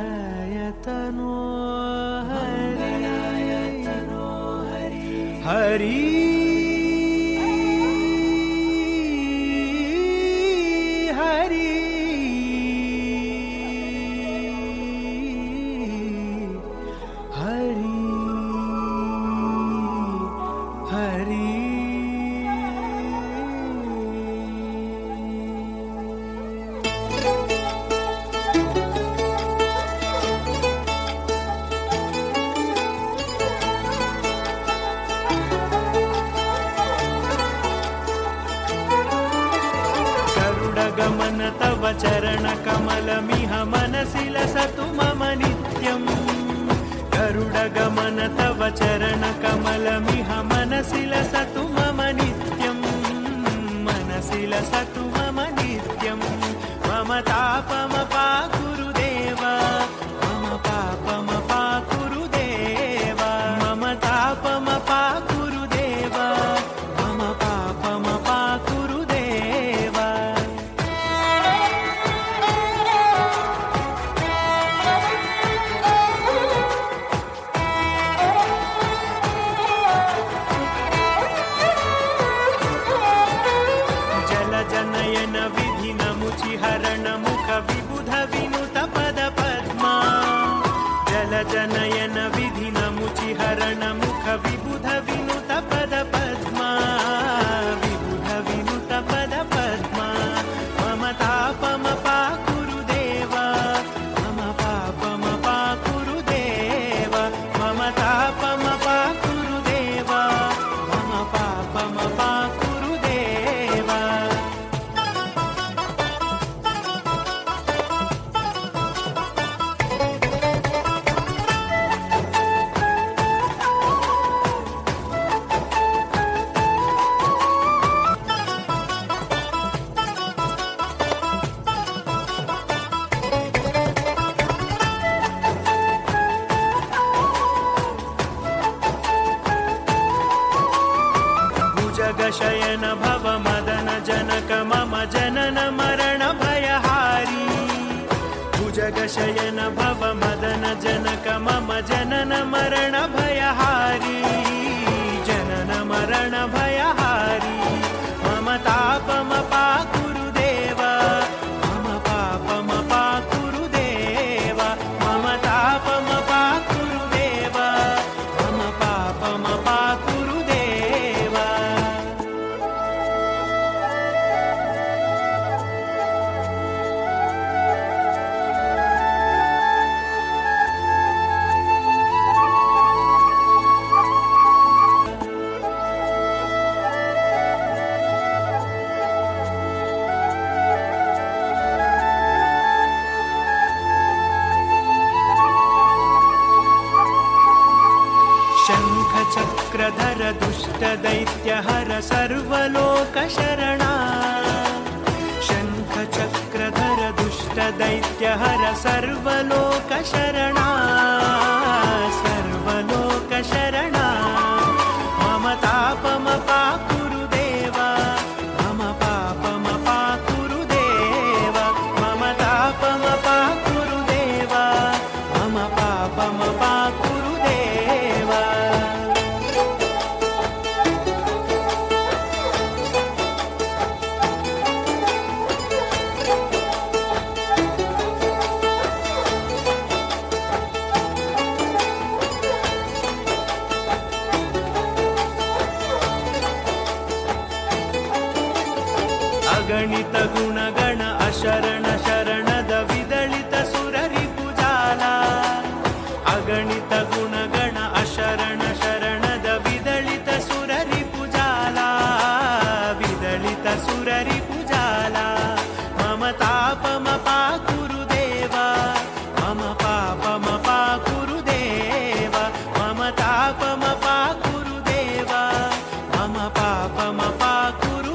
मंगलायतनो हरि गमन तव चरण कमलमिह मनसि लसतु मम नित्यं गरुडगमन तव चरण कमलमिह मनसि लसतु मम नित्यं मनसि लसतु मम नित्यं मम तापमपाकुरुदेव मम पापमपाकुरुदेव मम तापमपाकुरुदेव मम पापमपाकुरुदेव जनयन विधिन मुचिहरण मुख विबुध विनुत पद पद्मा जल जनयन विधिन मुचिहरण मुख विबुध विनुत पद पद्मा विबुध विनुत पद पद्मा मम तापमपाकुरुदेव मम पापमपाकुरुदेव मम तापमपाकुरुदेव मम पापमपाकुरुदेव शयन भव मदन जनक मम जनन मरण भयहारी भुजग शयन भव मदन जनक मम जनन मरण भयहारी जनन मरण भयहारी मम तापमपाकुरुदेव मम पापमपाकुरुदेव मम तापमपाकुरुदेव मम पापमपाकुरुदेव चक्रधर दुष्ट दैत्यहर सर्वलोकशरणा शङ्ख चक्रधर दुष्ट दैत्यहर सर्वलोकशरणा सर्वलोकशरणा मम तापमपाकुरुदेव मम पापमपाकुरुदेव मम तापमपाकुरुदेव मम पापमपाकुरुदेव अगणित गुणगण अशरण शरणद विदलित सुररिपुजाला अगणित गुणगण अशरण शरणद विदलित सुररिपुजाला विदलित सुररिपुजाला मम तापमपाकुरुदेव मम पापमपाकुरुदेव मम तापमपाकुरुदेव मम पापमपाकुरुदेव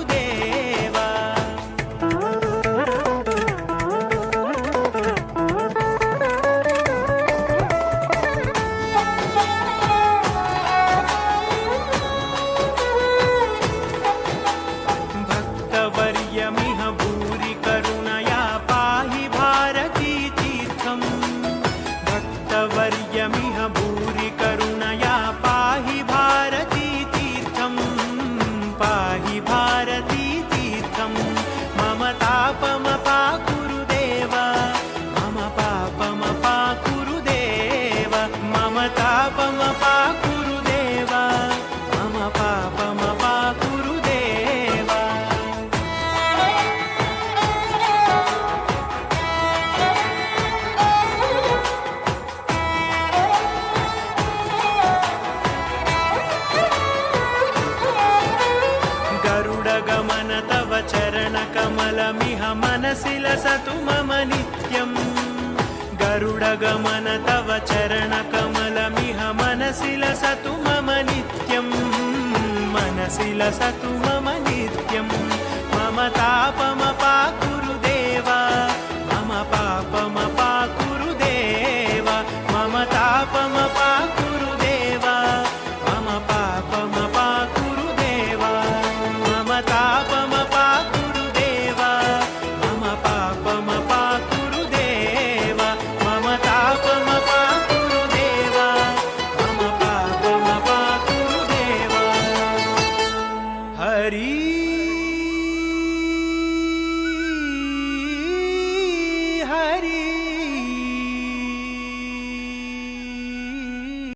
मनसि लसतु मम नित्यम् गरुडगमन तव चरणकमलमिह मनसि लसतु मम नित्यम् मनसि लसतु मम नित्यम् मम तापमपाकुरु देवा मम पापमपाकुरु देवा मम तापमपाकुरु देवा मम पापमपाकुरु देवा मम तापमपाकुरु देवा मम पापमपाकुरु देवा मम तापमपाकुरु देवा मम पापमपाकुरु देवा हरि हरि